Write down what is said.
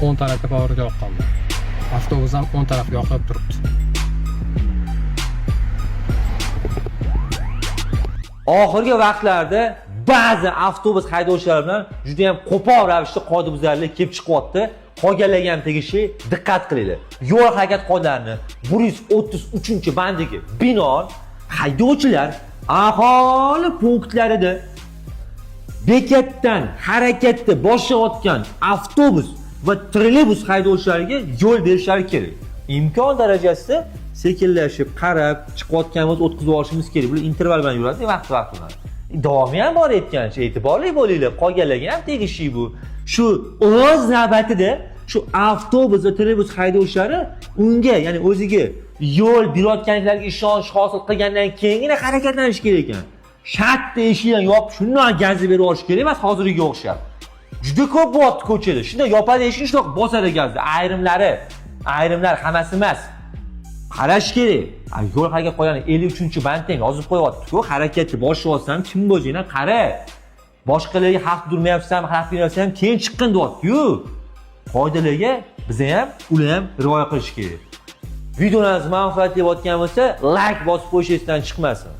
o'ng tarafga powerga yoqqanman. Avtobus ham o'ng tarafga yoqib turibdi. Oxirgi vaqtlarda ba'zi avtobus haydovchilari bilan juda ham qo'pol ravishda qoidabuzarlik kelib chiqyapti. Qolganlarga ham tegishli diqqat qilinglar. Yo'l harakat qoidalarini 133-bandiga binoan haydovchilar aholi punktlarida bekatdan harakatni boshlayotgan avtobus va trolleybus haydovchilariga yo'l berishlari kerak. Imkon darajasida sekinlashib, qarab, chiqayotganimiz o'tkazib olishimiz kerak. Bu interval bilan yuradi, vaqt bilan. Davomi ham bor aytgancha, e'tiborli bo'linglar. Qolganlarga ham tegishli bu. Shu o'z navbatida shu avtobus va trolleybus haydovchilari unga, ya'ni o'ziga yo'l berayotganlarga ishonch hosil qilgandan keyingina harakatlanish kerak ekan. Shartta eshikdan yopib, shundan gazni berib olish kerak emas, hozirgiga o'xshab. Juda ko'p bo'lyapti ko'chada. Shunday yopadi eshikni, shunday bosadi gazni. Ayrimlar hammasi emas. Qarash kerak. Yo'l harakat qoidalari 53-banddan yozib qo'yapti-ku, harakatni boshlayapsan, kim bo'lsang qara. Boshqalarga xavf durmayapsan, xavf bermayapsan, keyin chiqqin deyapti-ku. Qoidalarga biz ham, ular ham rioya qilish kerak. Videolarimiz manfaatli bo'layotgan bo'lsa, like bosib qo'yishingizdan chiqmasin.